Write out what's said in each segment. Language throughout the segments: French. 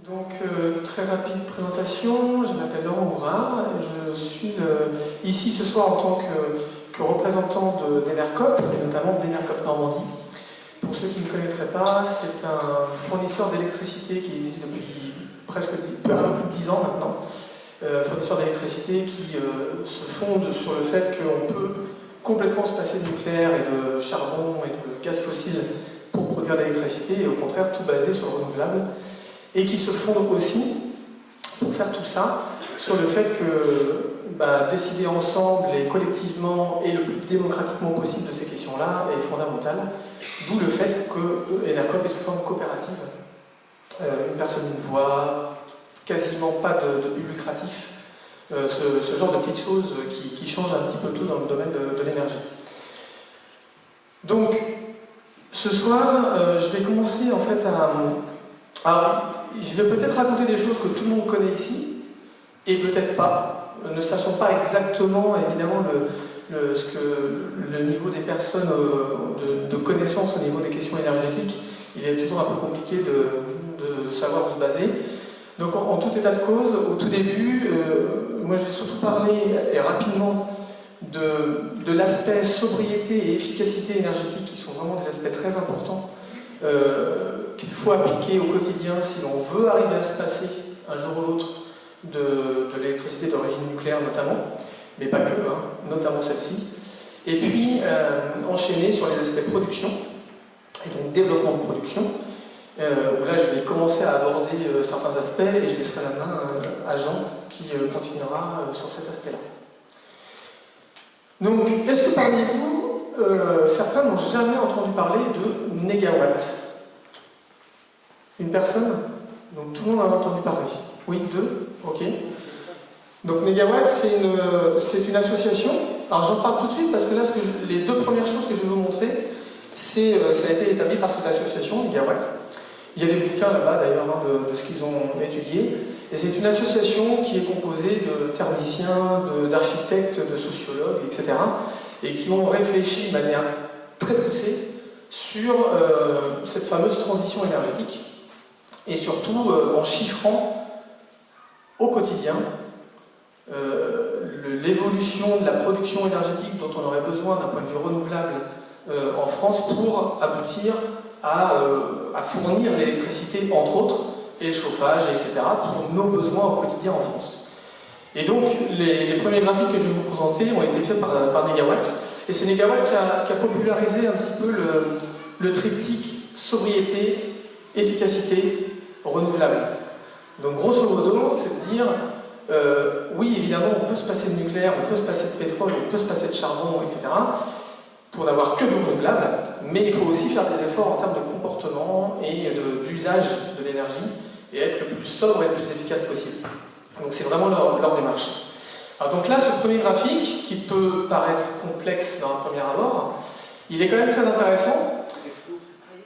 Donc, très rapide présentation, je m'appelle Laurent Mourard, je suis ici ce soir en tant que représentant d'Enercop, et notamment d'Enercop Normandie. Pour ceux qui ne connaîtraient pas, c'est un fournisseur d'électricité qui existe depuis presque un peu plus de 10 ans maintenant, fournisseur d'électricité qui se fonde sur le fait qu'on peut complètement se passer de nucléaire et de charbon et de gaz fossile pour produire de l'électricité, et au contraire tout basé sur le renouvelable, et qui se fonde aussi, pour faire tout ça, sur le fait que décider ensemble et collectivement et le plus démocratiquement possible de ces questions-là est fondamental, d'où le fait que Enercop est sous forme coopérative. Une personne, une voix, quasiment pas de but lucratif, ce genre de petites choses qui changent un petit peu tout dans le domaine de l'énergie. Donc, ce soir, je vais commencer en fait je vais peut-être raconter des choses que tout le monde connaît ici, et peut-être pas, ne sachant pas exactement, évidemment, le niveau des personnes de connaissances au niveau des questions énergétiques. Il est toujours un peu compliqué de savoir où se baser. Donc, en tout état de cause, au tout début, moi je vais surtout parler, et rapidement, de l'aspect sobriété et efficacité énergétique, qui sont vraiment des aspects très importants qu'il faut appliquer au quotidien si l'on veut arriver à se passer un jour ou l'autre de l'électricité d'origine nucléaire notamment, mais pas que, notamment celle-ci. Et puis enchaîner sur les aspects production, et donc développement de production, où là je vais commencer à aborder certains aspects et je laisserai la main à Jean qui continuera sur cet aspect-là. Donc, est-ce que parmi vous, certains n'ont jamais entendu parler de négawatts? Une personne? Donc tout le monde en a entendu parler. Oui, deux? Ok. Donc Négawatt, c'est une association. Alors j'en parle tout de suite parce que là, les deux premières choses que je vais vous montrer, ça a été établi par cette association, Négawatt. Il y a des bouquins là-bas d'ailleurs de ce qu'ils ont étudié. Et c'est une association qui est composée de thermiciens, d'architectes, de sociologues, etc. Et qui ont réfléchi de manière très poussée sur cette fameuse transition énergétique. Et surtout en chiffrant au quotidien l'évolution de la production énergétique dont on aurait besoin d'un point de vue renouvelable en France pour aboutir à fournir l'électricité, entre autres, et le chauffage, etc., pour nos besoins au quotidien en France. Et donc, les premiers graphiques que je vais vous présenter ont été faits par Négawatt, et c'est Négawatt qui a popularisé un petit peu le triptyque sobriété, efficacité, renouvelable. Donc grosso modo, c'est de dire, oui évidemment on peut se passer de nucléaire, on peut se passer de pétrole, on peut se passer de charbon, etc. pour n'avoir que du renouvelable, mais il faut aussi faire des efforts en termes de comportement et d'usage de l'énergie et être le plus sobre et le plus efficace possible. Donc c'est vraiment leur démarche. Alors donc là, ce premier graphique, qui peut paraître complexe dans un premier abord, il est quand même très intéressant.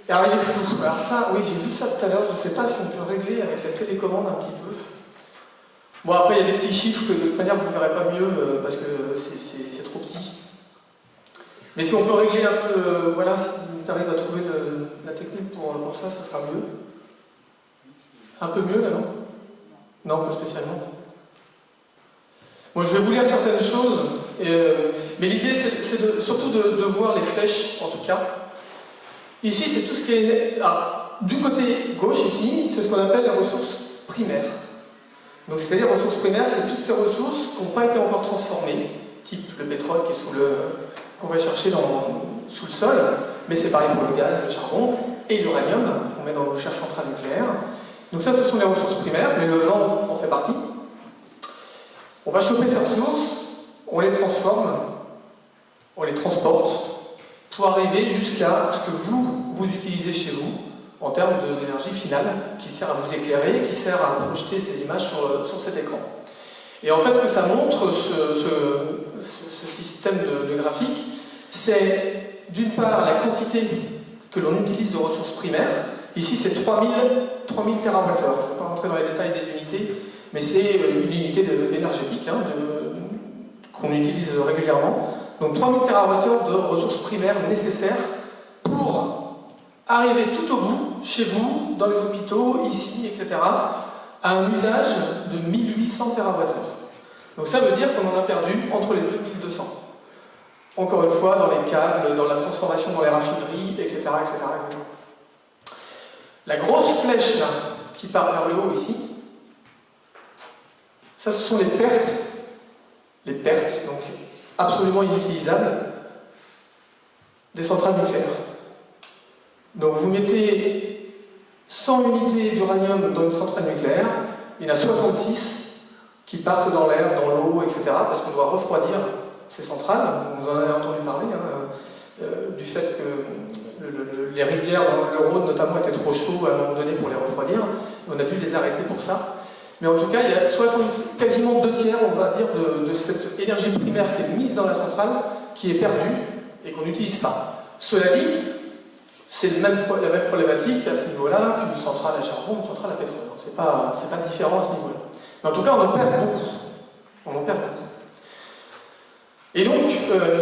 Alors il est flou. Alors ça, oui, j'ai vu ça tout à l'heure, je ne sais pas si on peut régler avec la télécommande un petit peu. Bon, après, il y a des petits chiffres que de toute manière vous ne verrez pas mieux parce que c'est trop petit. Mais si on peut régler un peu, voilà, si tu arrives à trouver la technique pour ça, ça sera mieux. Un peu mieux là, non? Non, pas spécialement. Bon, je vais vous lire certaines choses, mais l'idée c'est surtout de voir les flèches, en tout cas. Ici, c'est tout ce qui est... du côté gauche, ici, c'est ce qu'on appelle les ressources primaires. Donc, c'est-à-dire, ressources primaires, c'est toutes ces ressources qui n'ont pas été encore transformées, type le pétrole qui est qu'on va chercher sous le sol, mais c'est pareil pour le gaz, le charbon et l'uranium qu'on met dans nos chères centrales nucléaires. Donc ça, ce sont les ressources primaires, mais le vent en fait partie. On va choper ces ressources, on les transforme, on les transporte, pour arriver jusqu'à ce que vous utilisez chez vous en termes d'énergie finale qui sert à vous éclairer, qui sert à projeter ces images sur cet écran. Et en fait, ce que ça montre, ce système de graphique, c'est d'une part la quantité que l'on utilise de ressources primaires. Ici, c'est 3000 TWh. Je ne vais pas rentrer dans les détails des unités, mais c'est une unité énergétique qu'on utilise régulièrement. Donc 3000 TWh de ressources primaires nécessaires pour arriver tout au bout, chez vous, dans les hôpitaux, ici, etc., à un usage de 1800 TWh. Donc ça veut dire qu'on en a perdu entre les 2200. Encore une fois, dans les câbles, dans la transformation dans les raffineries, etc., etc., etc. La grosse flèche là, qui part vers le haut ici, ça ce sont les pertes, donc absolument inutilisables, des centrales nucléaires. Donc vous mettez 100 unités d'uranium dans une centrale nucléaire, il y en a 66 qui partent dans l'air, dans l'eau, etc., parce qu'on doit refroidir ces centrales. Vous en avez entendu parler, du fait que les rivières dans le Rhône notamment étaient trop chaudes à un moment donné pour les refroidir. On a dû les arrêter pour ça. Mais en tout cas, il y a quasiment 2 tiers, on va dire, de cette énergie primaire qui est mise dans la centrale, qui est perdue et qu'on n'utilise pas. Cela dit, c'est la même problématique à ce niveau-là qu'une centrale à charbon ou une centrale à pétrole. C'est pas différent à ce niveau-là. Mais en tout cas, on en perd beaucoup. On en perd beaucoup. Et donc,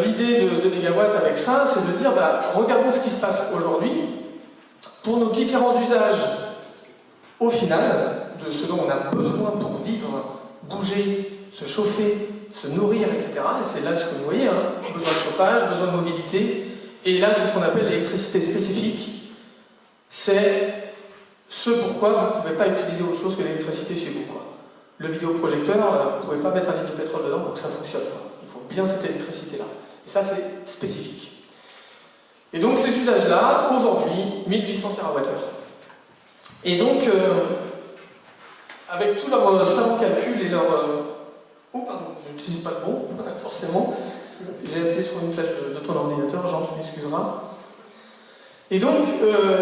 l'idée de Négawatt avec ça, c'est de dire, regardons ce qui se passe aujourd'hui pour nos différents usages, au final, de ce dont on a besoin pour vivre, bouger, se chauffer, se nourrir, etc. Et c'est là ce que vous voyez, besoin de chauffage, besoin de mobilité. Et là, c'est ce qu'on appelle l'électricité spécifique. C'est ce pourquoi vous ne pouvez pas utiliser autre chose que l'électricité chez vous, quoi. Le vidéoprojecteur, vous ne pouvez pas mettre un litre de pétrole dedans pour que ça fonctionne, quoi. Il faut bien cette électricité-là. Et ça, c'est spécifique. Et donc, ces usages-là, aujourd'hui, 1800 TWh. Et donc, avec tous leurs savants calculs et leurs... Oh, pardon, je n'utilise pas le mot, forcément. J'ai appuyé sur une flèche de ton ordinateur, Jean, tu m'excuseras. Et donc,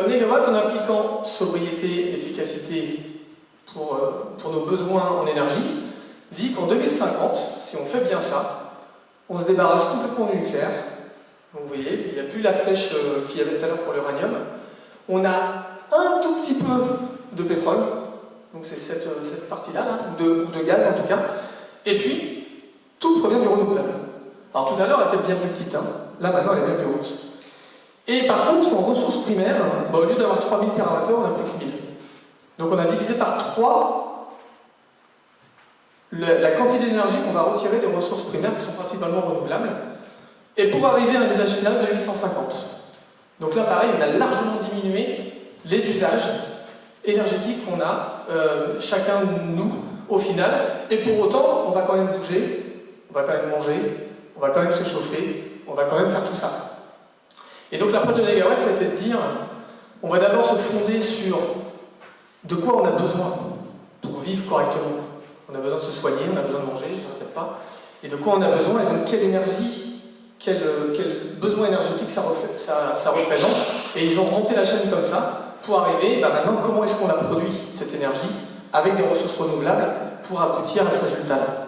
Négawatt, en appliquant sobriété, efficacité pour nos besoins en énergie, dit qu'en 2050, si on fait bien ça, on se débarrasse complètement du nucléaire. Donc vous voyez, il n'y a plus la flèche qu'il y avait tout à l'heure pour l'uranium. On a un tout petit peu de pétrole, donc c'est cette partie-là, ou de gaz en tout cas. Et puis, tout provient du renouvelable. Alors tout à l'heure, elle était bien plus petite, là maintenant elle est bien plus grosse. Et par contre, en ressources primaires, au lieu d'avoir 3000 TWh, on n'a plus que 1000. Donc on a divisé par 3 la quantité d'énergie qu'on va retirer des ressources primaires qui sont principalement renouvelables, et pour arriver à un usage final de 850. Donc là, pareil, on a largement diminué les usages énergétiques qu'on a, chacun de nous, au final, et pour autant, on va quand même bouger, on va quand même manger, on va quand même se chauffer, on va quand même faire tout ça. Et donc l'approche de Négawatt, c'était de dire, on va d'abord se fonder sur de quoi on a besoin pour vivre correctement. On a besoin de se soigner, on a besoin de manger, je ne répète pas. Et de quoi on a besoin, et donc quelle énergie, quel besoin énergétique ça représente. Et ils ont monté la chaîne comme ça, pour arriver, maintenant, comment est-ce qu'on a produit cette énergie avec des ressources renouvelables pour aboutir à ce résultat-là.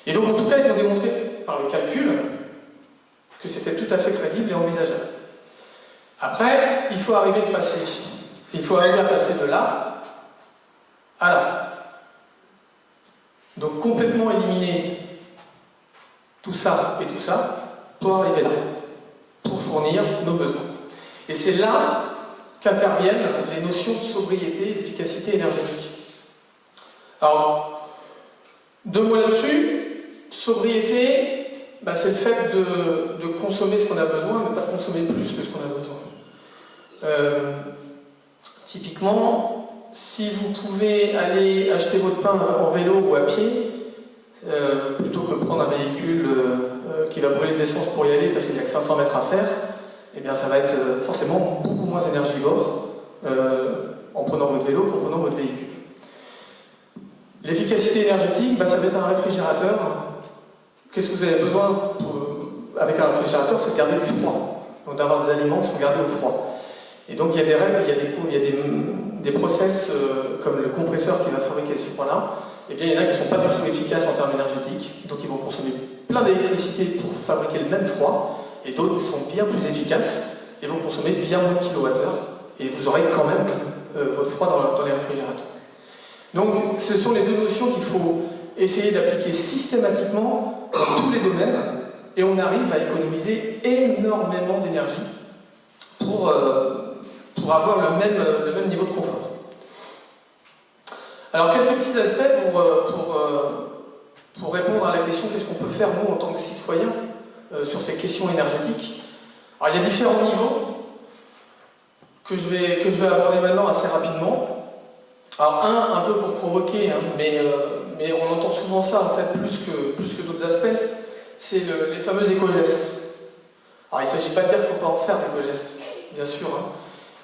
Et donc, en tout cas, ils ont démontré, par le calcul, que c'était tout à fait crédible et envisageable. Après, il faut arriver à passer de là à là. Donc complètement éliminer tout ça et tout ça pour arriver là, pour fournir nos besoins. Et c'est là qu'interviennent les notions de sobriété et d'efficacité énergétique. Alors, 2 mots là-dessus. Sobriété, c'est le fait de consommer ce qu'on a besoin, mais pas de consommer plus que ce qu'on a besoin. Typiquement, si vous pouvez aller acheter votre pain en vélo ou à pied, plutôt que de prendre un véhicule qui va brûler de l'essence pour y aller parce qu'il n'y a que 500 mètres à faire, eh bien ça va être forcément beaucoup moins énergivore en prenant votre vélo qu'en prenant votre véhicule. L'efficacité énergétique, ça va être un réfrigérateur. Qu'est-ce que vous avez besoin avec un réfrigérateur? C'est de garder du froid. Donc d'avoir des aliments qui sont gardés au froid. Et donc il y a des règles, il y a des process comme le compresseur qui va fabriquer ce froid-là. Eh bien il y en a qui ne sont pas du tout efficaces en termes énergétiques. Donc ils vont consommer plein d'électricité pour fabriquer le même froid. Et d'autres qui sont bien plus efficaces et vont consommer bien moins de kilowattheures. Et vous aurez quand même votre froid dans les réfrigérateurs. Donc, ce sont les 2 notions qu'il faut essayer d'appliquer systématiquement dans tous les domaines, et on arrive à économiser énormément d'énergie pour avoir le même niveau de confort. Alors, quelques petits aspects pour répondre à la question qu'est-ce qu'on peut faire, nous, en tant que citoyens, sur ces questions énergétiques. Alors, il y a différents niveaux que je vais aborder maintenant assez rapidement. Alors, un peu pour provoquer, hein, mais on entend souvent ça, en fait, plus que d'autres aspects, c'est les fameux éco-gestes. Alors, il ne s'agit pas de dire qu'il ne faut pas en faire d'éco-gestes, bien sûr, hein,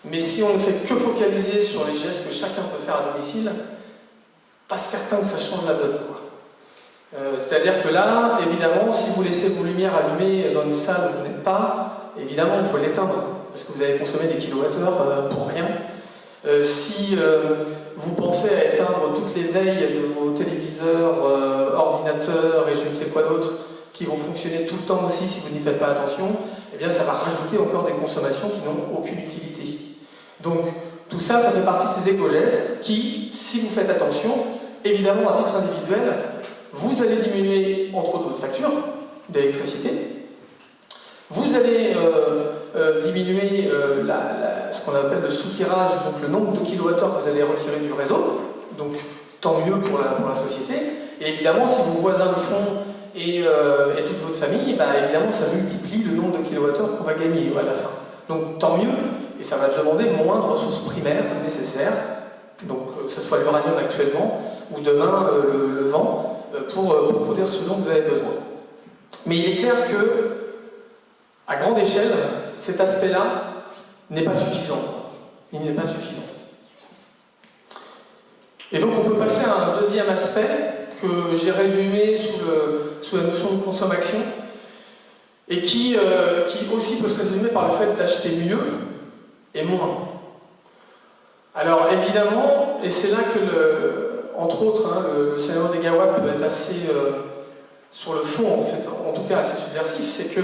mais si on ne fait que focaliser sur les gestes que chacun peut faire à domicile, pas certain que ça change la donne, quoi. C'est-à-dire que là, évidemment, si vous laissez vos lumières allumées dans une salle où vous n'êtes pas, évidemment, il faut l'éteindre, parce que vous avez consommé des kilowattheures pour rien. Si vous pensez à éteindre toutes les veilles de vos téléviseurs, ordinateurs et je ne sais quoi d'autre, qui vont fonctionner tout le temps aussi si vous n'y faites pas attention, eh bien ça va rajouter encore des consommations qui n'ont aucune utilité. Donc tout ça, ça fait partie de ces éco-gestes qui, si vous faites attention, évidemment à titre individuel, vous allez diminuer entre autres votre facture d'électricité, vous allez diminuer ce qu'on appelle le soutirage, donc le nombre de kilowattheures que vous allez retirer du réseau, donc tant mieux pour la société, et évidemment si vos voisins le font et toute votre famille, bah, évidemment ça multiplie le nombre de kilowattheures qu'on va gagner à la fin. Donc tant mieux, et ça va demander moins de ressources primaires nécessaires, donc que ce soit l'uranium actuellement, ou demain le vent, pour produire ce dont vous avez besoin. Mais il est clair que, à grande échelle, cet aspect-là n'est pas suffisant. Il n'est pas suffisant. Et donc on peut passer à un deuxième aspect que j'ai résumé sous la notion de consommation et qui aussi peut se résumer par le fait d'acheter mieux et moins. Alors évidemment, et c'est là que, entre autres, hein, le scénario des gigawatts peut être assez, sur le fond en fait, en tout cas assez subversif, c'est que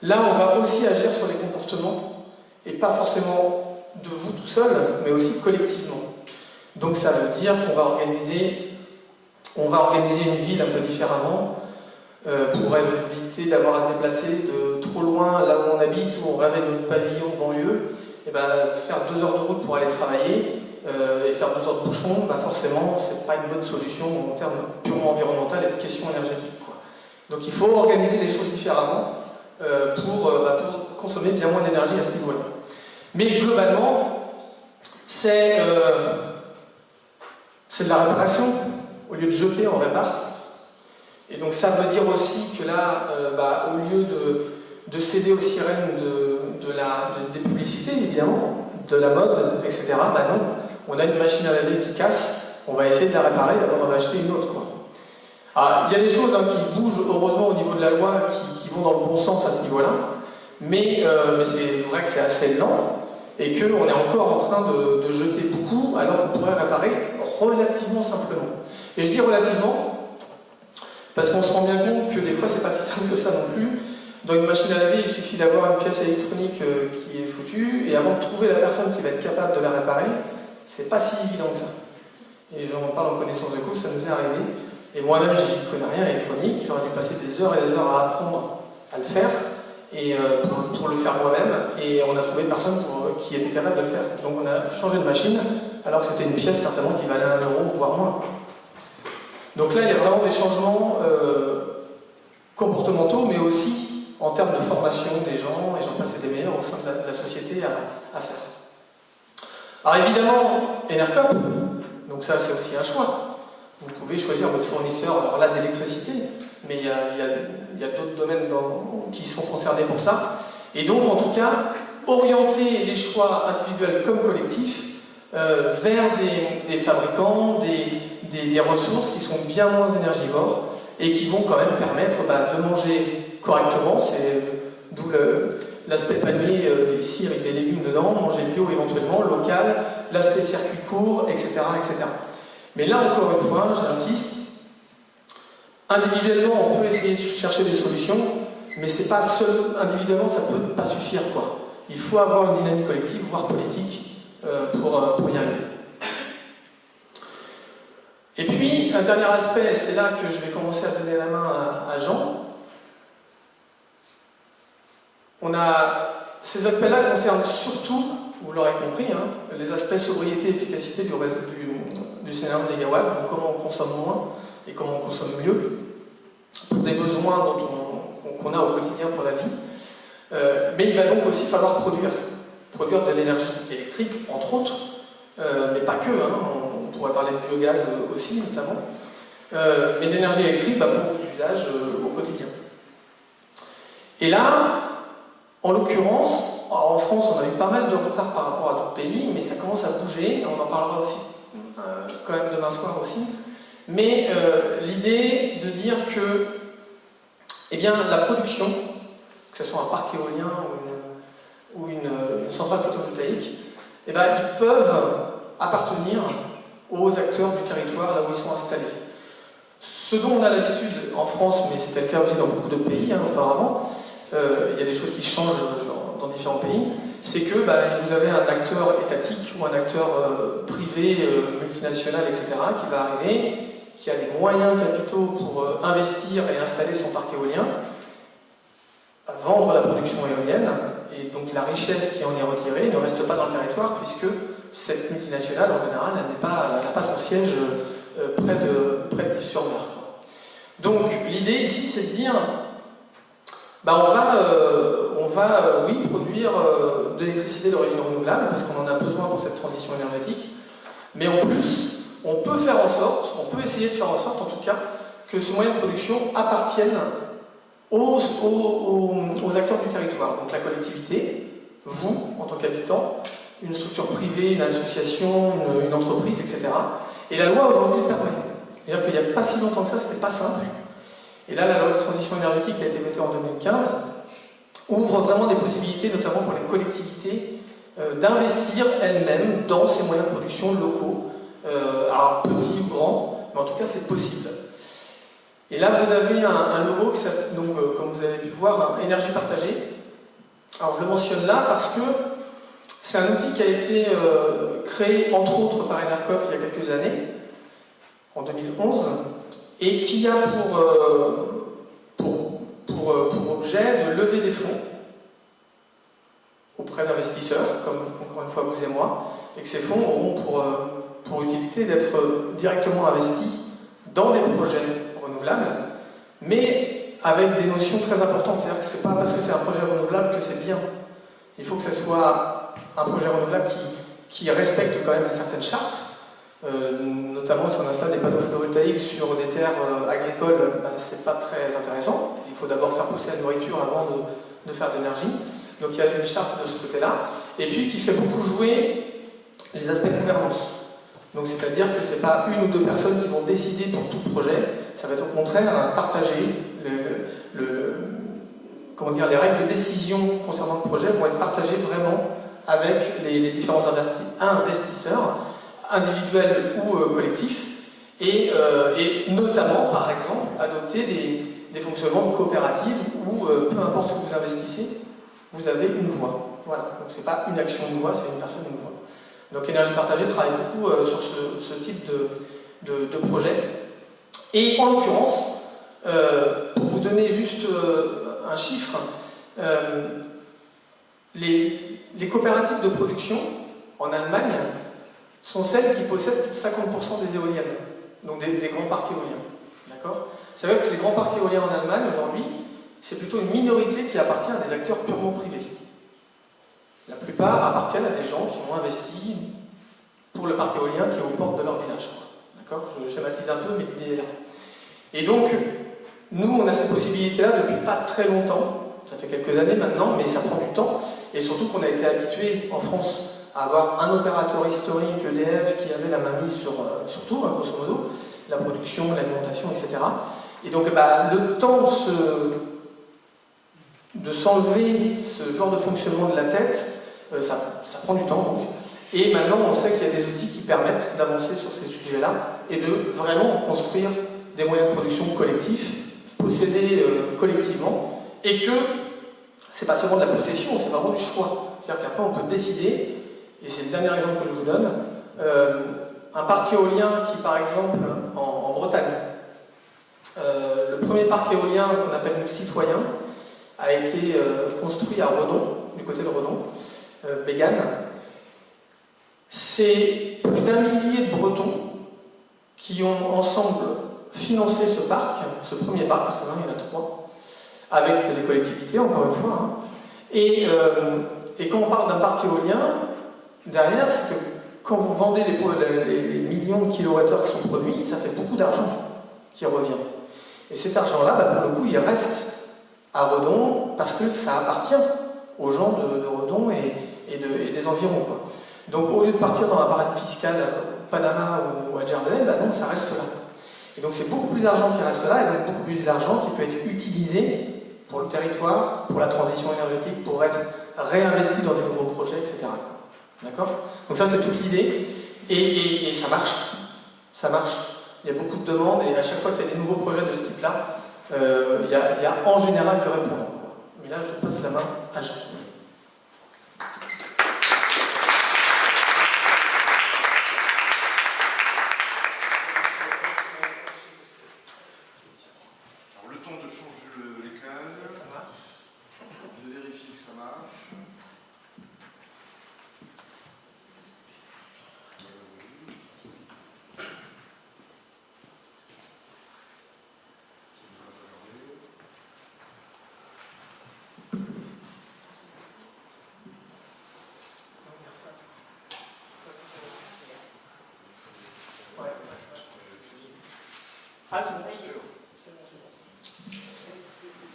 là on va aussi agir sur les comportements, et pas forcément de vous tout seul, mais aussi collectivement. Donc ça veut dire qu'on va organiser une ville un peu différemment, pour éviter d'avoir à se déplacer de trop loin là où on habite, où on rêvait de notre pavillon de banlieue, et ben, faire 2 heures de route pour aller travailler et faire 2 heures de bouchon, ben forcément, c'est pas une bonne solution en termes purement environnemental et de questions énergétiques, quoi. Donc il faut organiser les choses différemment pour consommer bien moins d'énergie à ce niveau-là. Mais globalement, c'est de la réparation. Au lieu de jeter, on répare. Et donc ça veut dire aussi que là, au lieu de céder aux sirènes des publicités, évidemment, de la mode, etc., non, on a une machine à laver qui casse, on va essayer de la réparer avant d'en acheter une autre, quoi. Alors, il y a des choses qui bougent, heureusement, au niveau de la loi, qui vont dans le bon sens à ce niveau-là, mais c'est vrai que c'est assez lent, et qu'on est encore en train de jeter beaucoup, alors qu'on pourrait réparer relativement simplement. Et je dis relativement, parce qu'on se rend bien compte que des fois, c'est pas si simple que ça non plus. Dans une machine à laver, il suffit d'avoir une pièce électronique qui est foutue, et avant de trouver la personne qui va être capable de la réparer, c'est pas si évident que ça. Et j'en parle en connaissance de cause, ça nous est arrivé. Et moi-même, je n'y connais rien à l'électronique, j'aurais dû passer des heures et des heures à apprendre à le faire, et pour le faire moi-même, et on a trouvé personne qui était capable de le faire. Donc on a changé de machine, alors que c'était une pièce certainement qui valait 1 euro, voire moins. Donc là, il y a vraiment des changements comportementaux, mais aussi en termes de formation des gens, et j'en passe des meilleurs au sein de la société à faire. Alors évidemment, Enercop, donc ça c'est aussi un choix. Vous pouvez choisir votre fournisseur, alors là d'électricité, mais il y a d'autres domaines qui sont concernés pour ça. Et donc en tout cas, orienter les choix individuels comme collectifs vers des fabricants, des ressources qui sont bien moins énergivores et qui vont quand même permettre de manger correctement, c'est d'où l'aspect panier ici avec des légumes dedans, manger bio éventuellement, local, l'aspect circuit court, etc., etc. Mais là encore une fois, j'insiste, individuellement on peut essayer de chercher des solutions, mais c'est pas seul, individuellement ça peut pas suffire, quoi. Il faut avoir une dynamique collective, voire politique, pour y arriver. Et puis, un dernier aspect, c'est là que je vais commencer à donner la main à Jean. On a ces aspects-là concernent surtout, vous l'aurez compris, hein, les aspects sobriété et efficacité du réseau du scénario de mégawatts, donc comment on consomme moins et comment on consomme mieux, pour des besoins qu'on a au quotidien pour la vie. Mais il va donc aussi falloir produire de l'énergie électrique, entre autres, mais pas que, hein, on pourrait parler de biogaz aussi, notamment, mais d'énergie électrique pour vos usages au quotidien. Et là, en l'occurrence, en France, on a eu pas mal de retard par rapport à d'autres pays, mais ça commence à bouger, on en parlera aussi quand même demain soir aussi, mais l'idée de dire que eh bien, la production, que ce soit un parc éolien ou une centrale photovoltaïque, eh bien, ils peuvent appartenir aux acteurs du territoire là où ils sont installés. Ce dont on a l'habitude en France, mais c'était le cas aussi dans beaucoup d'autres pays auparavant, il y a des choses qui changent dans différents pays, c'est que vous avez un acteur étatique ou un acteur privé, multinational, etc., qui va arriver, qui a les moyens capitaux pour investir et installer son parc éolien, vendre la production éolienne, et donc la richesse qui en est retirée ne reste pas dans le territoire, puisque cette multinationale, en général, elle n'a pas son siège près de Dives-sur-Mer. Donc l'idée ici, c'est de dire, on va produire de l'électricité d'origine renouvelable, parce qu'on en a besoin pour cette transition énergétique, mais en plus, on peut essayer de faire en sorte, en tout cas, que ce moyen de production appartienne aux acteurs du territoire, donc la collectivité, vous, en tant qu'habitant, une structure privée, une association, une entreprise, etc. Et la loi aujourd'hui le permet. C'est-à-dire qu'il n'y a pas si longtemps que ça, c'était pas simple. Et là, la loi de transition énergétique qui a été votée en 2015 ouvre vraiment des possibilités, notamment pour les collectivités, d'investir elles-mêmes dans ces moyens de production locaux, alors petits ou grands, mais en tout cas c'est possible. Et là, vous avez un logo qui s'appelle, donc, comme vous avez pu voir, énergie partagée. Alors je le mentionne là parce que c'est un outil qui a été créé entre autres par Enercop il y a quelques années, en 2011, et qui a pour objet de lever des fonds auprès d'investisseurs, comme encore une fois vous et moi, et que ces fonds auront pour utilité d'être directement investis dans des projets renouvelables, mais avec des notions très importantes. C'est-à-dire que ce n'est pas parce que c'est un projet renouvelable que c'est bien. Il faut que ce soit un projet renouvelable qui respecte quand même certaines chartes, notamment si on installe des panneaux photovoltaïques sur des terres agricoles, c'est pas très intéressant. Il faut d'abord faire pousser la nourriture avant de faire de l'énergie. Donc il y a une charte de ce côté-là, et puis qui fait beaucoup jouer les aspects de gouvernance. Donc c'est-à-dire que ce n'est pas une ou deux personnes qui vont décider pour tout projet, ça va être au contraire partager les règles de décision concernant le projet vont être partagées vraiment avec les différents investisseurs, individuels ou collectifs, et notamment, par exemple, adopter des fonctionnements de coopératives où, peu importe ce que vous investissez, vous avez une voix. Voilà, donc c'est pas une action, une voix, c'est une personne, une voix. Donc Énergie Partagée travaille beaucoup sur ce type de projet. Et en l'occurrence, pour vous donner juste un chiffre, les coopératives de production en Allemagne sont celles qui possèdent plus de 50% des éoliennes, donc des grands parcs éoliens. D'accord ? C'est vrai que les grands parcs éoliens en Allemagne, aujourd'hui, c'est plutôt une minorité qui appartient à des acteurs purement privés. La plupart appartiennent à des gens qui ont investi pour le parc éolien qui est aux portes de leur village. D'accord ? Je schématise un peu, mais l'idée est là. Et donc, nous, on a ces possibilités-là depuis pas très longtemps. Ça fait quelques années maintenant, mais ça prend du temps. Et surtout qu'on a été habitué en France à avoir un opérateur historique, EDF, qui avait la mainmise sur tout, grosso modo, la production, l'alimentation, etc. Et donc, le temps de s'enlever ce genre de fonctionnement de la tête, ça prend du temps donc. Et maintenant on sait qu'il y a des outils qui permettent d'avancer sur ces sujets-là et de vraiment construire des moyens de production collectifs, possédés collectivement, et que c'est pas seulement de la possession, c'est vraiment du choix. C'est-à-dire qu'après on peut décider, et c'est le dernier exemple que je vous donne, un parc éolien qui par exemple en Bretagne, le premier parc éolien qu'on appelle nous citoyen, a été construit à Redon du côté de Redon, Bégane. C'est plus d'1 millier de Bretons qui ont ensemble financé ce parc, ce premier parc, parce qu'il y en a 3, avec les collectivités, encore une fois. Hein. Et quand on parle d'un parc éolien, derrière, c'est que quand vous vendez les millions de kilowattheures qui sont produits, ça fait beaucoup d'argent qui revient. Et cet argent-là, pour le coup, il reste à Redon parce que ça appartient aux gens de Redon et des environs, quoi. Donc au lieu de partir dans un paradis fiscal à Panama ou à Jersey, non, ça reste là. Et donc c'est beaucoup plus d'argent qui reste là, et donc beaucoup plus d'argent qui peut être utilisé pour le territoire, pour la transition énergétique, pour être réinvesti dans des nouveaux projets, etc. D'accord? Donc ça c'est toute l'idée, et ça marche. Ça marche. Il y a beaucoup de demandes, et à chaque fois qu'il y a des nouveaux projets de ce type-là, il y a en général du répondant. Mais là je passe la main à Jean.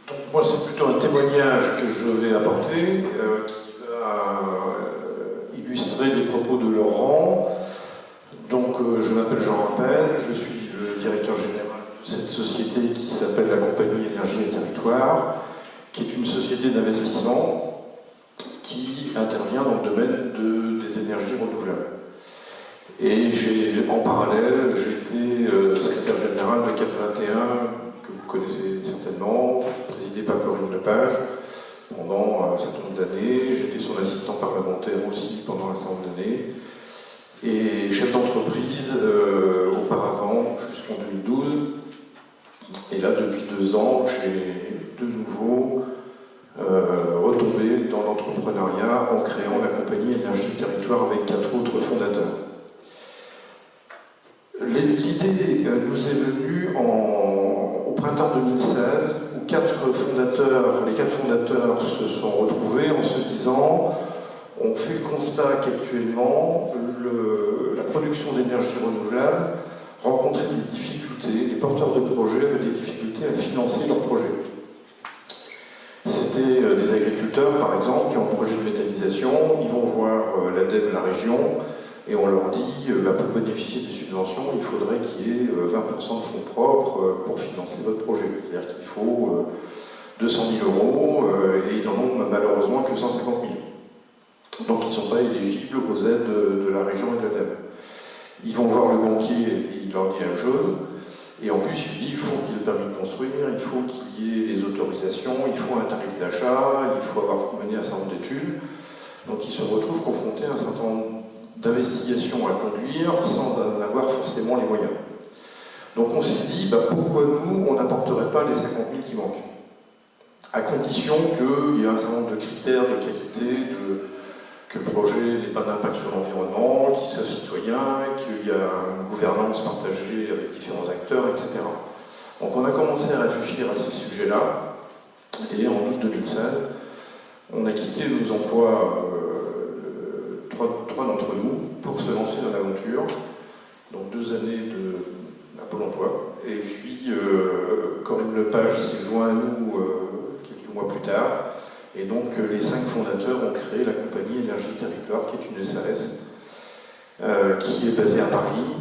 Donc moi c'est plutôt un témoignage que je vais apporter qui va illustrer les propos de Laurent. Donc je m'appelle Jean Rappel, je suis le directeur général de cette société qui s'appelle la Compagnie Énergie et Territoire, qui est une société d'investissement qui intervient dans le domaine des énergies renouvelables. Et en parallèle, j'ai été secrétaire général de CAP21, que vous connaissez certainement, présidé par Corinne Lepage, pendant un certain nombre d'années. J'étais son assistant parlementaire aussi pendant un certain nombre d'années. Et chef d'entreprise auparavant, jusqu'en 2012. Et là, depuis 2 ans, j'ai de nouveau retombé dans l'entrepreneuriat en créant la compagnie Énergie et Territoire avec 4 autres fondateurs. L'idée nous est venue au printemps 2016, où les 4 fondateurs se sont retrouvés en se disant on fait le constat qu'actuellement la production d'énergie renouvelable rencontrait des difficultés, les porteurs de projets avaient des difficultés à financer leurs projets. C'était des agriculteurs par exemple qui ont un projet de méthanisation, ils vont voir l'ADEME, la région, et on leur dit, pour bénéficier des subventions, il faudrait qu'il y ait 20% de fonds propres pour financer votre projet. C'est-à-dire qu'il faut 200 000 euros, et ils en ont malheureusement que 150 000. Donc ils ne sont pas éligibles aux aides de la région et de l'ADEME. Ils vont voir le banquier, et il leur dit la même chose, et en plus il dit, il faut qu'il y ait le permis de construire, il faut qu'il y ait les autorisations, il faut un tarif d'achat, il faut avoir mené un certain nombre d'études. Donc ils se retrouvent confrontés à un certain nombre d'investigations à conduire sans en avoir forcément les moyens. Donc on s'est dit, pourquoi nous, on n'apporterait pas les 50 000 qui manquent? À condition qu'il y ait un certain nombre de critères de qualité, que le projet n'ait pas d'impact sur l'environnement, qu'il soit citoyen, qu'il y a une gouvernance partagée avec différents acteurs, etc. Donc on a commencé à réfléchir à ces sujets-là, et en août 2016, on a quitté nos emplois, 3 d'entre nous, pour se lancer dans l'aventure. Donc 2 années à Pôle emploi. Et puis Corinne Lepage s'est joint à nous quelques mois plus tard. Et donc les 5 fondateurs ont créé la compagnie Énergie Territoire, qui est une SAS, qui est basée à Paris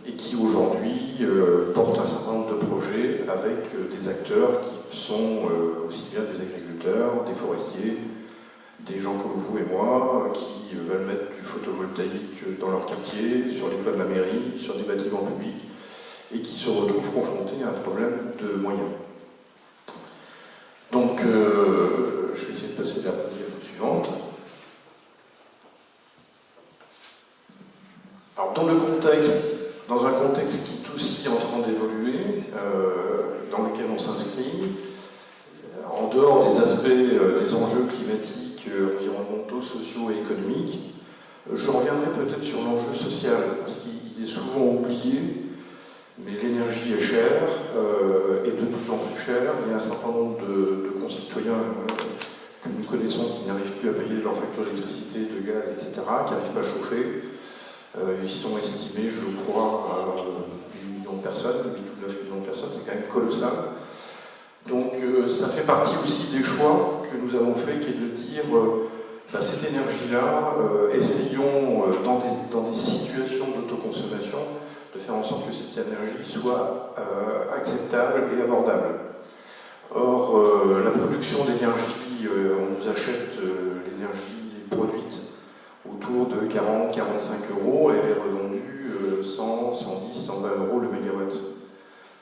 et qui aujourd'hui porte un certain nombre de projets avec des acteurs qui sont aussi bien des agriculteurs, des forestiers, des gens comme vous et moi qui veulent mettre du photovoltaïque dans leur quartier, sur les toits de la mairie, sur des bâtiments publics, et qui se retrouvent confrontés à un problème de moyens. Donc, je vais essayer de passer vers la diapositive suivante. Alors, dans un contexte qui est aussi en train d'évoluer, dans lequel on s'inscrit, en dehors des aspects des enjeux climatiques politiques environnementaux, sociaux et économiques. Je reviendrai peut-être sur l'enjeu social, parce qu'il est souvent oublié, mais l'énergie est chère, et de plus en plus chère. Il y a un certain nombre de concitoyens que nous connaissons qui n'arrivent plus à payer leur facture d'électricité, de gaz, etc., qui n'arrivent pas à chauffer. Ils sont estimés, je crois, à 8 millions de personnes, 8 ou 9 millions de personnes, c'est quand même colossal. Donc ça fait partie aussi des choix que nous avons faits, qui est de dire cette énergie-là, essayons dans des situations d'autoconsommation de faire en sorte que cette énergie soit acceptable et abordable. Or, la production d'énergie, on nous achète l'énergie produite autour de 40-45 euros, elle est revendue 100, 110, 120 euros le mégawatt.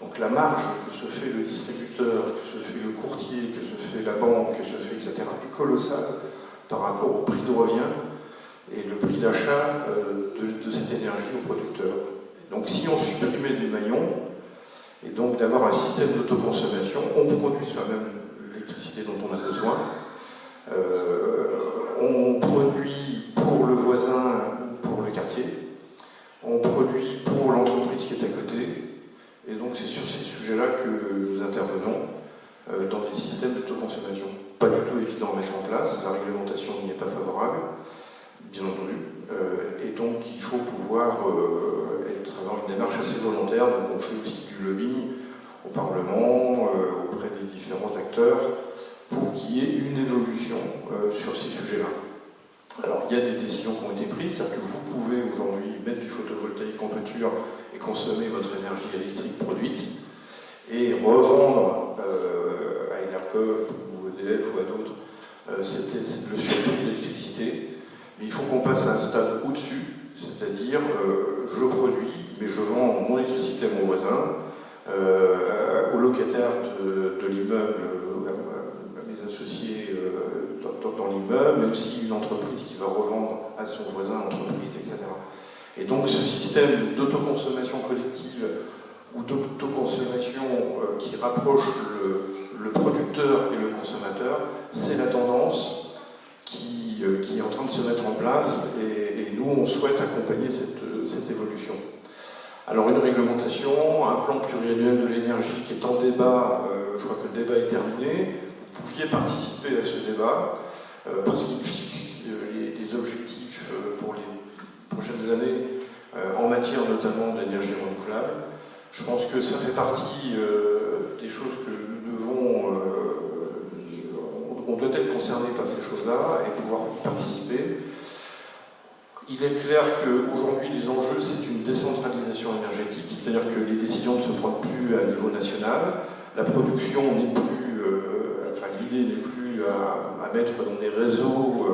Donc la marge que se fait le distributeur, que se fait le courtier, que se fait la banque, que se fait, etc., est colossale par rapport au prix de revient et le prix d'achat de cette énergie au producteur. Donc si on supprimait des maillons, et donc d'avoir un système d'autoconsommation, on produit soi-même l'électricité dont on a besoin, on produit pour le voisin ou pour le quartier, on produit pour l'entreprise qui est à côté, et donc c'est sur ces sujets-là que nous intervenons dans des systèmes d'autoconsommation. Pas du tout évident à mettre en place, la réglementation n'y est pas favorable, bien entendu, et donc il faut pouvoir avoir une démarche assez volontaire, donc on fait aussi du lobbying au Parlement, auprès des différents acteurs, pour qu'il y ait une évolution sur ces sujets-là. Alors il y a des décisions qui ont été prises, c'est-à-dire que vous pouvez aujourd'hui mettre du photovoltaïque en toiture et consommer votre énergie électrique produite, et revendre à Enercop ou EDF ou à d'autres le surplus d'électricité. Mais il faut qu'on passe à un stade au-dessus, c'est-à-dire je produis, mais je vends mon électricité à mon voisin, aux locataires de l'immeuble, à mes associés dans l'immeuble, mais aussi une entreprise qui va revendre à son voisin, entreprise, etc. Et donc ce système d'autoconsommation collective ou d'autoconsommation qui rapproche le producteur et le consommateur, c'est la tendance qui est en train de se mettre en place, et nous on souhaite accompagner cette évolution. Alors une réglementation, un plan pluriannuel de l'énergie qui est en débat, je crois que le débat est terminé, vous pouviez participer à ce débat, parce qu'il fixe les objectifs pour les prochaines années en matière notamment d'énergie renouvelable. Je pense que ça fait partie des choses que nous devons, on doit être concerné par ces choses-là et pouvoir y participer. Il est clair qu'aujourd'hui, les enjeux, c'est une décentralisation énergétique, c'est-à-dire que les décisions ne se prennent plus à niveau national, la production n'est plus, l'idée n'est plus à mettre dans des réseaux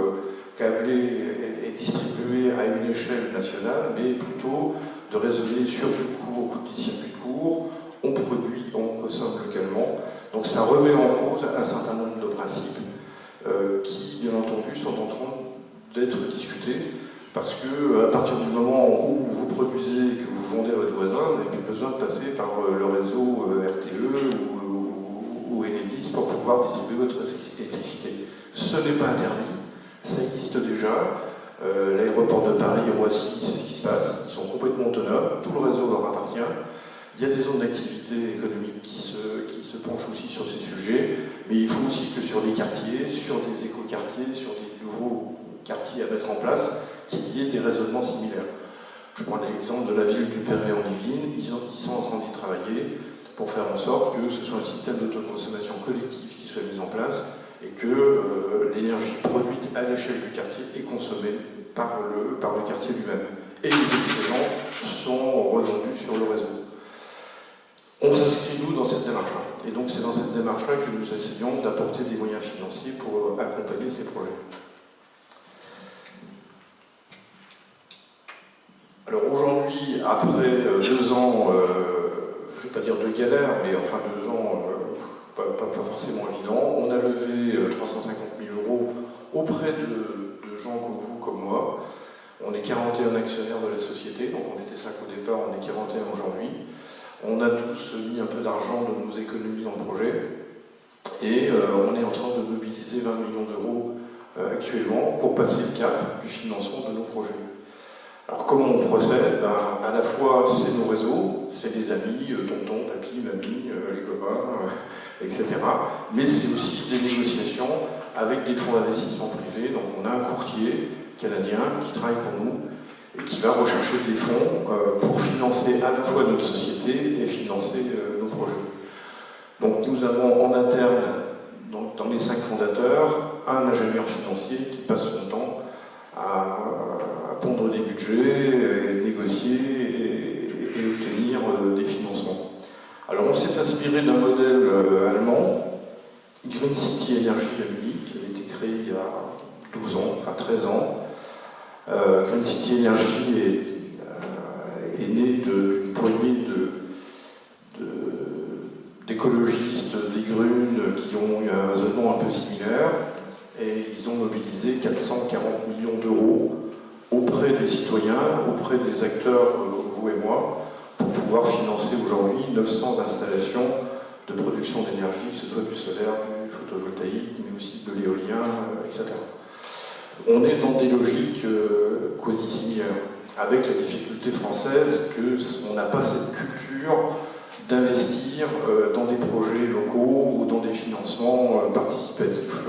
câblés et distribués à une échelle nationale, mais plutôt de raisonner sur du court, des circuits courts, on produit, on consomme localement. Donc ça remet en cause un certain nombre de principes qui, bien entendu, sont en train d'être discutés. Parce que à partir du moment où vous produisez et que vous vendez à votre voisin, vous n'avez plus besoin de passer par le réseau RTE ou Enedis pour pouvoir distribuer votre électricité. Ce n'est pas interdit, ça existe déjà. L'aéroport de Paris et Roissy, c'est ce qui se passe. Ils sont complètement autonomes, tout le réseau leur appartient. Il y a des zones d'activité économique qui se penchent aussi sur ces sujets, mais il faut aussi que sur des quartiers, sur des écoquartiers, sur des nouveaux quartiers à mettre en place, qu'il y ait des raisonnements similaires. Je prends l'exemple de la ville du Perret en Yvelines, ils sont en train d'y travailler pour faire en sorte que ce soit un système d'autoconsommation collective qui soit mis en place et que l'énergie produite à l'échelle du quartier est consommée par le quartier lui-même. Et les excédents sont revendus sur le réseau. On s'inscrit, nous, dans cette démarche-là. Et donc c'est dans cette démarche-là que nous essayons d'apporter des moyens financiers pour accompagner ces projets. Alors aujourd'hui, après 2 ans, je ne vais pas dire de galère, mais enfin 2 ans pas forcément évident, on a levé 350 000 € auprès de gens comme vous, comme moi. On est 41 actionnaires de la société, donc on était 5 au départ, on est 41 aujourd'hui. On a tous mis un peu d'argent de nos économies dans le projet, et on est en train de mobiliser 20 millions d'euros actuellement pour passer le cap du financement de nos projets. Alors comment on procède? À la fois c'est nos réseaux, c'est les amis, tonton, papy, mamie, les copains, etc. Mais c'est aussi des négociations avec des fonds d'investissement privés. Donc on a un courtier canadien qui travaille pour nous et qui va rechercher des fonds pour financer à la fois notre société et financer nos projets. Donc nous avons en interne, dans les 5 fondateurs, un ingénieur financier qui passe son temps à pondre des budgets, négocier et obtenir des financements. Alors on s'est inspiré d'un modèle allemand, Green City Energy à Munich, qui avait été créé il y a 12 ans, enfin 13 ans. Green City Energy est né d'une poignée d'écologistes, des Grunes, qui ont eu un raisonnement un peu similaire, et ils ont mobilisé 440 millions d'euros auprès des citoyens, auprès des acteurs comme vous et moi, pour pouvoir financer aujourd'hui 900 installations de production d'énergie, que ce soit du solaire, du photovoltaïque, mais aussi de l'éolien, etc. On est dans des logiques quasi similaires, avec la difficulté française qu'on n'a pas cette culture d'investir dans des projets locaux ou dans des financements participatifs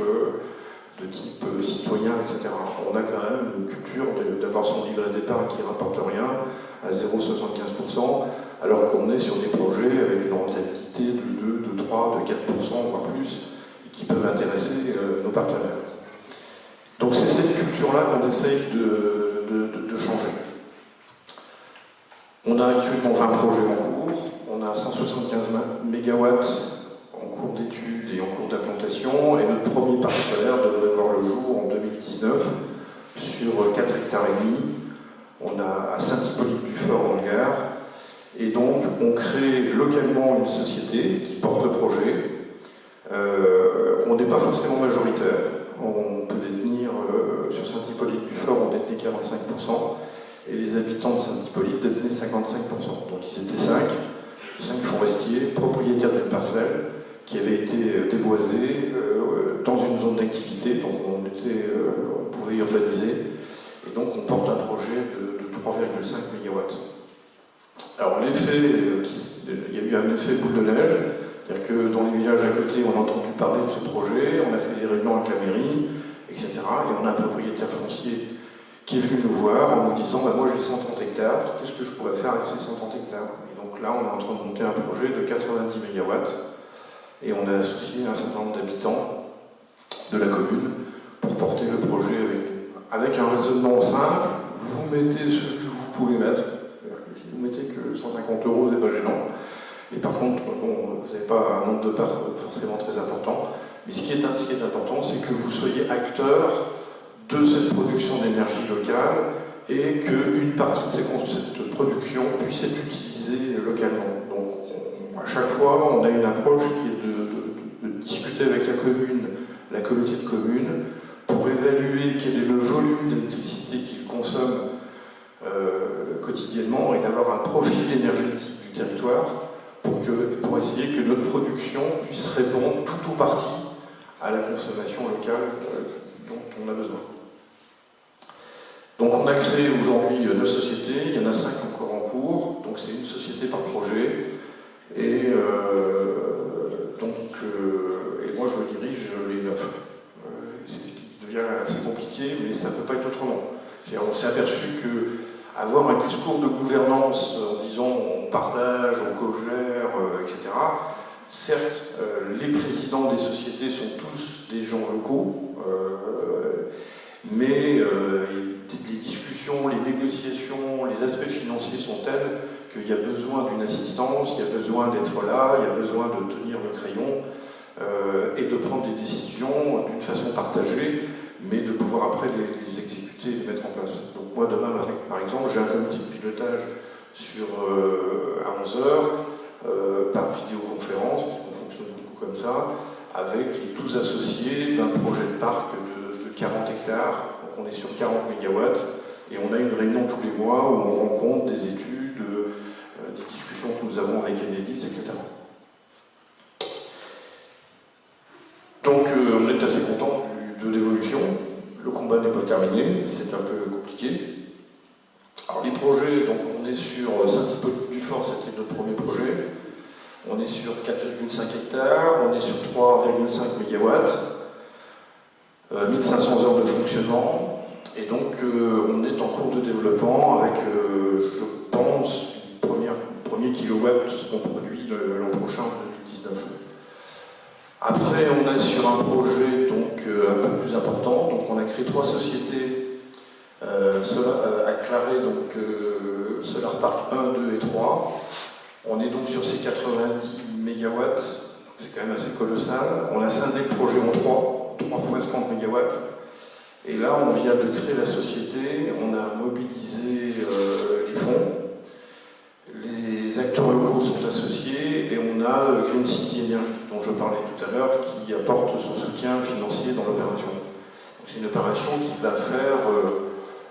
de type citoyen, etc. On a quand même une culture d'avoir son livret d'épargne qui ne rapporte rien à 0,75%, alors qu'on est sur des projets avec une rentabilité de 2, de 3, de 4%, voire plus, et qui peuvent intéresser nos partenaires. Donc c'est cette culture-là qu'on essaye de changer. On a actuellement 20 projets en cours, on a 175 MW en cours d'études et en cours d'implantation, et notre premier parc solaire devrait voir le jour en 2019 sur 4,5 hectares. On a à Saint-Hippolyte-du-Fort dans le Gard, et donc on crée localement une société qui porte le projet. On n'est pas forcément majoritaire, on peut détenir, sur Saint-Hippolyte-du-Fort, on détenait 45%, et les habitants de Saint-Hippolyte détenaient 55%. Donc ils étaient 5 forestiers, propriétaires d'une parcelle, qui avait été déboisée dans une zone d'activité, donc on pouvait urbaniser, et donc on porte un projet de 3,5 MW. Alors l'effet, il y a eu un effet boule de neige, c'est-à-dire que dans les villages à côté, on a entendu parler de ce projet, on a fait des réunions avec la mairie, etc. Et on a un propriétaire foncier qui est venu nous voir en nous disant moi j'ai 130 hectares, qu'est-ce que je pourrais faire avec ces 130 hectares? Et donc là, on est en train de monter un projet de 90 MW, et on a associé un certain nombre d'habitants de la commune pour porter le projet avec un raisonnement simple. Vous mettez ce que vous pouvez mettre. Si vous mettez que 150 €, c'est pas gênant. Et par contre, bon, vous n'avez pas un nombre de parts forcément très important. Mais ce qui est important, c'est que vous soyez acteur de cette production d'énergie locale et qu'une partie de cette production puisse être utilisée localement. Donc, à chaque fois, on a une approche qui est de discuter avec la commune, la communauté de communes, pour évaluer quel est le volume d'électricité qu'ils consomment quotidiennement et d'avoir un profil énergétique du territoire pour essayer que notre production puisse répondre tout ou partie à la consommation locale dont on a besoin. Donc on a créé aujourd'hui 9 sociétés, il y en a 5 encore en cours, donc c'est une société par projet, et moi je dirige les 9. C'est ce qui devient assez compliqué, mais ça ne peut pas être autrement. On s'est aperçu qu'avoir un discours de gouvernance en disant on partage, on co-gère, etc., certes, les présidents des sociétés sont tous des gens locaux, mais les discussions, les négociations, les aspects financiers sont tels qu'il y a besoin d'une assistance, il y a besoin d'être là, il y a besoin de tenir le crayon et de prendre des décisions d'une façon partagée, mais de pouvoir après les exécuter et les mettre en place. Donc moi demain, par exemple, j'ai un comité de pilotage à 11h par vidéoconférence, puisqu'on fonctionne beaucoup comme ça, avec les 12 associés d'un projet de parc de 40 hectares. Donc on est sur 40 MW et on a une réunion tous les mois où on rencontre des études, des discussions que nous avons avec Enedis, etc. Donc on est assez content de l'évolution. le combat n'est pas terminé, c'est un peu compliqué. Alors les projets, donc on est sur Saint-Hippolyte-du-Fort, c'était notre premier projet. On est sur 4,5 hectares, on est sur 3,5 mégawatts, 1500 heures de fonctionnement, et donc on est en cours de développement avec, je pense, le premier kilowatt qu'on produit l'an prochain, en 2019. Après, on est sur un projet donc, un peu plus important, donc on a créé 3 sociétés à Claré, donc Solar Park 1, 2 et 3. On est donc sur ces 90 mégawatts, c'est quand même assez colossal. On a scindé le projet en 3 fois 30 mégawatts. Et là, on vient de créer la société, on a mobilisé les fonds, les acteurs locaux sont associés, et on a Green City Energy, dont je parlais tout à l'heure, qui apporte son soutien financier dans l'opération. C'est une opération qui va faire...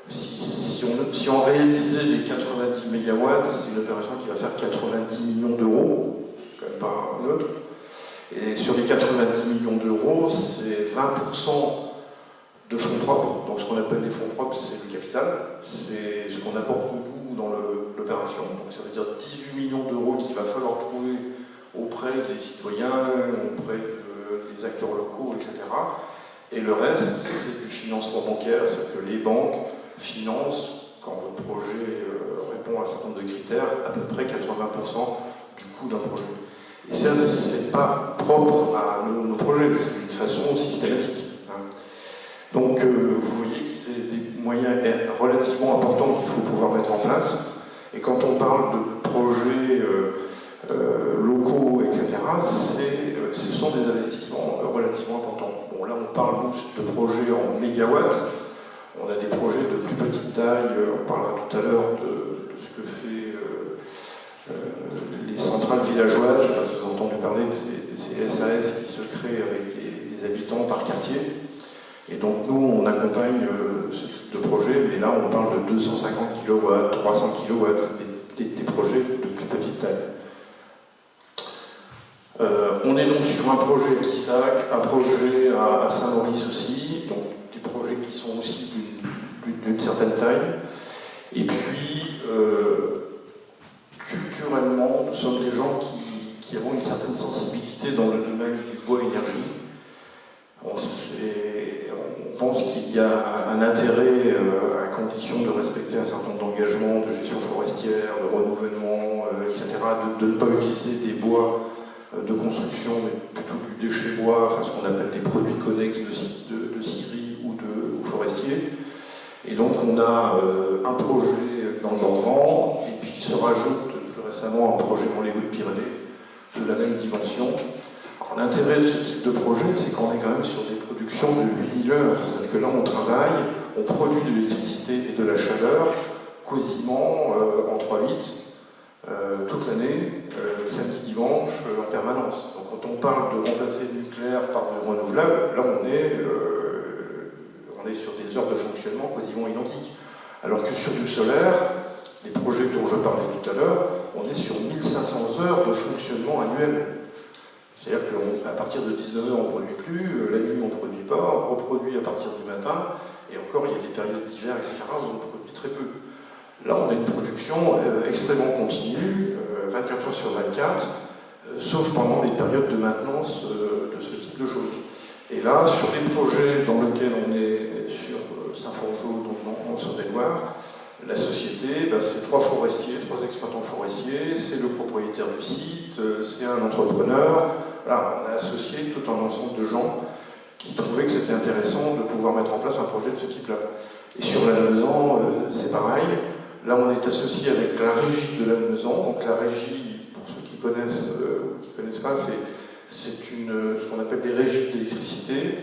Si on réalisait les 90 mégawatts, c'est une opération qui va faire 90 millions d'euros, quand même pas un autre. Et sur les 90 millions d'euros, c'est 20% de fonds propres. Donc ce qu'on appelle les fonds propres, c'est le capital. C'est ce qu'on apporte nous dans l'opération. Donc ça veut dire 18 millions d'euros qu'il va falloir trouver auprès des citoyens, auprès des acteurs locaux, etc. Et le reste, c'est du financement bancaire, c'est-à-dire que les banques finance, quand votre projet répond à un certain nombre de critères, à peu près 80% du coût d'un projet. Et ça, c'est pas propre à nos projets, c'est d'une façon systématique. Donc, vous voyez que c'est des moyens relativement importants qu'il faut pouvoir mettre en place. Et quand on parle de projets locaux, etc., ce sont des investissements relativement importants. Bon, là, on parle de projets en mégawatts. On a des projets de plus petite taille, on parlera tout à l'heure de ce que fait les centrales villageoises. Je ne sais pas si vous avez entendu parler de ces SAS qui se créent avec des habitants par quartier. Et donc nous, on accompagne ce type de projet, mais là on parle de 250 kW, 300 kW, des projets de plus petite taille. On est donc sur un projet Quissac, un projet à Saint-Maurice aussi, donc des projets qui sont aussi d'une certaine taille. Et puis, culturellement, nous sommes des gens qui avons une certaine sensibilité dans le domaine du bois énergie. On pense qu'il y a un intérêt, à condition de respecter un certain nombre d'engagements de gestion forestière, de renouvellement, etc., de ne pas utiliser des bois de construction, mais plutôt du déchet bois, enfin ce qu'on appelle des produits connexes de scierie ou forestier. Et donc on a un projet dans le Morvan, et puis il se rajoute plus récemment un projet dans les Hauts-de-Pyrénées de la même dimension. L'intérêt de ce type de projet, c'est qu'on est quand même sur des productions de 8000 heures. C'est-à-dire que là, on travaille, on produit de l'électricité et de la chaleur quasiment en 3/8 toute l'année, samedi, dimanche, en permanence. Donc quand on parle de remplacer le nucléaire par du renouvelable, là, on est sur des heures de fonctionnement quasiment identiques. Alors que sur du solaire, les projets dont je parlais tout à l'heure, on est sur 1500 heures de fonctionnement annuel. C'est-à-dire qu'à partir de 19h, on ne produit plus, la nuit, on ne produit pas, on reproduit à partir du matin, et encore, il y a des périodes d'hiver, etc., où on produit très peu. Là, on a une production extrêmement continue, 24 heures sur 24, sauf pendant les périodes de maintenance de ce type de choses. Et là, sur les projets dans lesquels on est sur Saint-Forgeau, donc en Saône-et-Loire, la société, c'est 3 forestiers, 3 exploitants forestiers, c'est le propriétaire du site, c'est un entrepreneur. Voilà, on a associé tout un ensemble de gens qui trouvaient que c'était intéressant de pouvoir mettre en place un projet de ce type-là. Et sur Lannemezan, c'est pareil. Là, on est associé avec la régie de Lannemezan. Donc la régie, pour ceux qui connaissent ou qui ne connaissent pas, c'est ce qu'on appelle des régies d'électricité.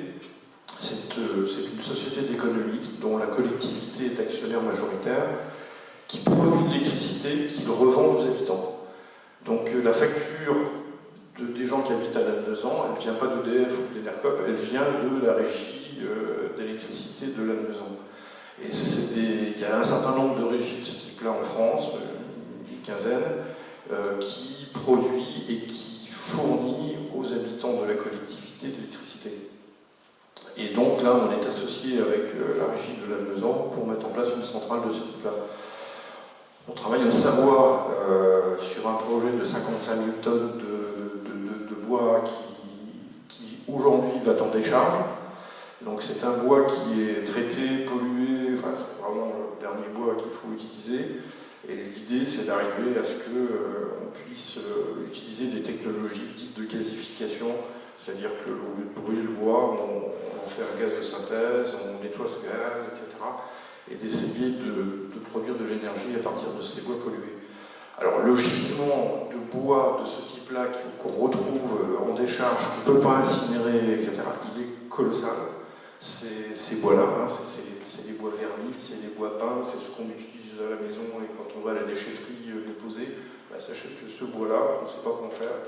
C'est une société d'économie dont la collectivité est actionnaire majoritaire, qui produit de l'électricité, qui le revend aux habitants. Donc la facture des gens qui habitent à Lannemezan, elle ne vient pas d'EDF ou de l'ENERCOP, elle vient de la régie d'électricité de Lannemezan. Et il y a un certain nombre de régies de ce type-là en France, une quinzaine, qui produit et qui fournit aux habitants de la collectivité de l'électricité. Et donc là, on est associé avec la régie de Lannemezan pour mettre en place une centrale de ce type-là. On travaille en Savoie sur un projet de 55 000 tonnes de bois qui aujourd'hui va en décharge. Donc c'est un bois qui est traité, pollué, enfin c'est vraiment le dernier bois qu'il faut utiliser. Et l'idée c'est d'arriver à ce qu'on puisse utiliser des technologies dites de gasification, c'est-à-dire qu'au lieu de brûler le bois, on en fait un gaz de synthèse, on nettoie ce gaz, etc. Et d'essayer de produire de l'énergie à partir de ces bois pollués. Alors le gisement de bois de ce type-là qu'on retrouve en décharge, qu'on ne peut pas incinérer, etc., il est colossal. Ces bois-là, hein, c'est des bois vernis, c'est des bois peints, c'est ce qu'on utilise à la maison et quand on va à la déchetterie déposer, sachez que ce bois-là, on ne sait pas comment faire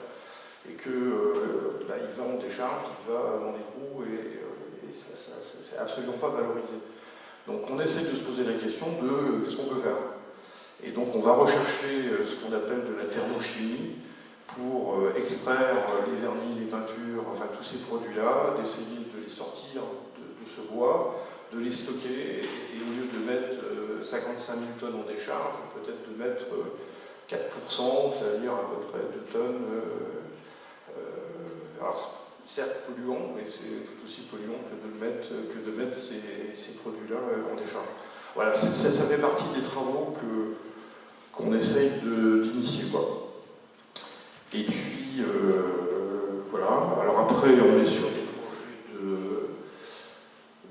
et qu'il va en décharge, il va dans les trous et c'est absolument pas valorisé. Donc on essaie de se poser la question de qu'est-ce qu'on peut faire. Et donc on va rechercher ce qu'on appelle de la thermochimie pour extraire les vernis, les peintures, enfin tous ces produits-là, d'essayer de les sortir de ce bois, de les stocker, et au lieu de mettre 55 000 tonnes en décharge, peut-être de mettre 4%, c'est-à-dire à peu près 2 tonnes. Alors certes polluant, mais c'est tout aussi polluant que de mettre ces produits-là en décharge. Voilà, ça fait partie des travaux qu'on essaye d'initier, quoi. Et puis, voilà. Alors après, on est sur des projets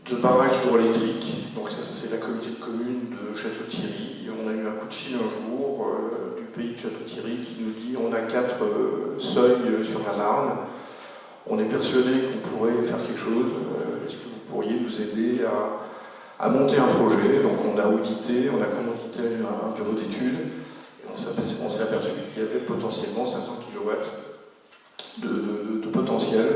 de barrages hydroélectriques. Donc ça, c'est la communauté de communes de Château-Thierry. On a eu un coup de fil un jour du pays de Château-Thierry qui nous dit on a 4 seuils sur la Marne. On est persuadé qu'on pourrait faire quelque chose. Est-ce que vous pourriez nous aider à monter un projet? Donc on a audité, on a commandité un bureau d'études. On s'est aperçu qu'il y avait potentiellement 500 kW de potentiel.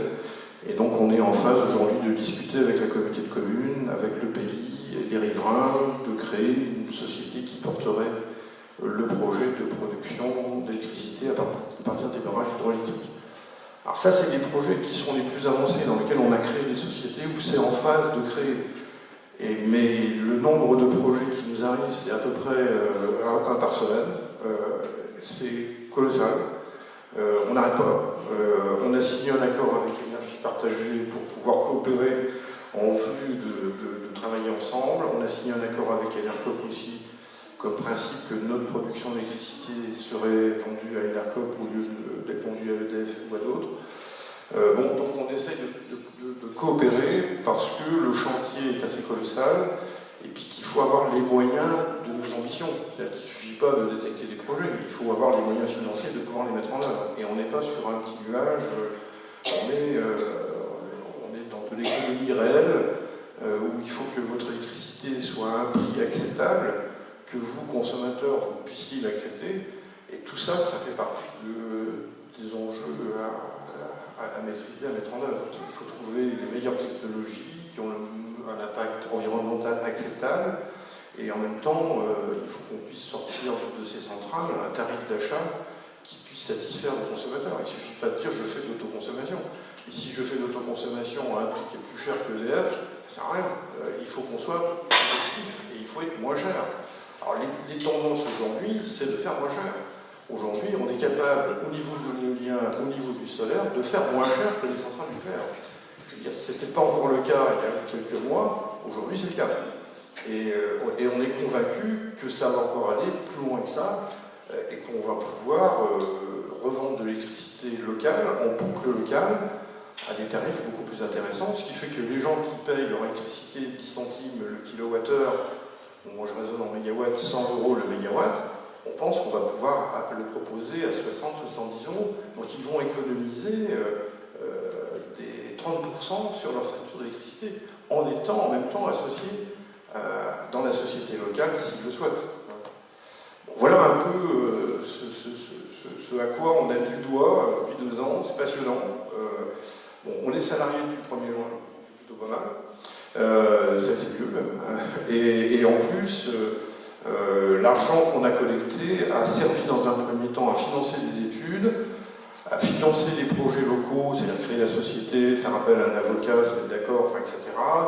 Et donc on est en phase aujourd'hui de discuter avec la communauté de communes, avec le pays et les riverains, de créer une société qui porterait le projet de production d'électricité à partir des barrages hydroélectriques. Alors ça, c'est des projets qui sont les plus avancés, dans lesquels on a créé des sociétés où c'est en phase de créer. Mais le nombre de projets qui nous arrivent, c'est à peu près un par semaine. C'est colossal. On n'arrête pas. On a signé un accord avec Énergie Partagée pour pouvoir coopérer en vue de travailler ensemble. On a signé un accord avec Enercop aussi, comme principe que notre production d'électricité serait vendue à Enercop au lieu d'être vendue à EDF ou à d'autres. Donc on essaye de coopérer parce que le chantier est assez colossal et puis qu'il faut avoir les moyens de nos ambitions. C'est-à-dire qu'il ne suffit pas de détecter des projets, il faut avoir les moyens financiers de pouvoir les mettre en œuvre. Et on n'est pas sur un petit nuage, on est dans de l'économie réelle où il faut que votre électricité soit à un prix acceptable, que vous, consommateurs, vous puissiez l'accepter. Et tout ça, ça fait partie des enjeux à maîtriser, à mettre en œuvre. Il faut trouver les meilleures technologies qui ont un impact environnemental acceptable et en même temps, il faut qu'on puisse sortir de ces centrales un tarif d'achat qui puisse satisfaire les consommateurs. Il ne suffit pas de dire je fais de l'autoconsommation. Et si je fais de l'autoconsommation à un prix qui est plus cher que l'EDF, ça sert à rien. Il faut qu'on soit compétitif et il faut être moins cher. Alors les tendances aujourd'hui, c'est de faire moins cher. Aujourd'hui, on est capable, au niveau de l'éolien, au niveau du solaire, de faire moins cher que les centrales nucléaires. Je veux dire, ce n'était pas encore le cas il y a quelques mois, aujourd'hui c'est le cas. Et on est convaincu que ça va encore aller plus loin que ça, et qu'on va pouvoir revendre de l'électricité locale, en boucle locale, à des tarifs beaucoup plus intéressants, ce qui fait que les gens qui payent leur électricité 10 centimes le kilowattheure, moi je raisonne en mégawatts, 100 € le mégawatt, on pense qu'on va pouvoir le proposer à 60-70 €, donc ils vont économiser des 30% sur leur facture d'électricité, en étant en même temps associés dans la société locale s'ils le souhaitent. Bon, voilà un peu ce à quoi on a mis le doigt depuis 2 ans, c'est passionnant. Bon, on est salarié depuis le 1er juin, plutôt pas mal. Ça c'est mieux même. Et en plus, l'argent qu'on a collecté a servi dans un premier temps à financer des études, à financer des projets locaux, c'est-à-dire créer la société, faire appel à un avocat, se mettre d'accord, enfin, etc.,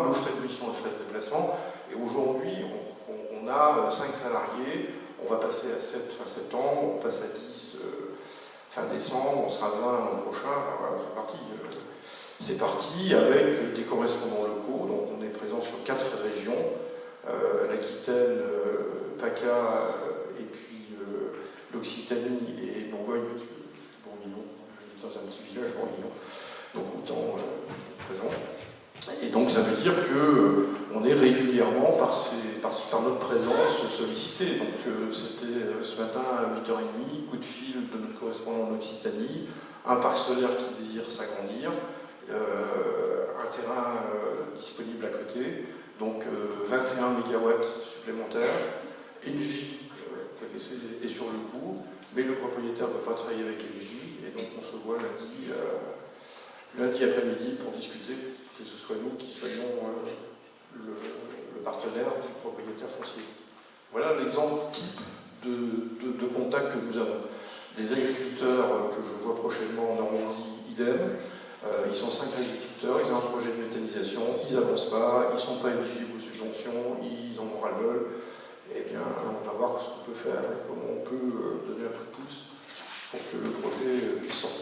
nos frais de mission et frais de déplacement. Et aujourd'hui, on a 5 salariés, on va passer à 7 fin septembre, on passe à 10 fin décembre, on sera 20 l'an prochain, voilà, c'est parti. C'est parti avec des correspondants locaux, donc on est présent sur 4 régions, l'Aquitaine, PACA, et puis l'Occitanie et Bourgogne, Bourguignon, dans un petit village bourguignon, donc autant présent. Et donc ça veut dire qu'on est régulièrement, par notre présence, sollicité. Donc c'était ce matin à 8h30, coup de fil de notre correspondant en Occitanie, un parc solaire qui désire s'agrandir, un terrain disponible à côté, donc 21 mégawatts supplémentaires, Engie est sur le coup, mais le propriétaire ne veut pas travailler avec Engie, et donc on se voit lundi après-midi pour discuter, que ce soit nous qui soyons le partenaire du propriétaire foncier. Voilà l'exemple type de contact que nous avons. Des agriculteurs que je vois prochainement en Normandie, idem. Ils sont 5 agriculteurs, ils ont un projet de méthanisation, ils n'avancent pas, ils ne sont pas éligibles aux subventions, ils en ont ras-le-bol. Eh bien, on va voir ce qu'on peut faire et comment on peut donner un coup de pouce pour que le projet puisse sortir.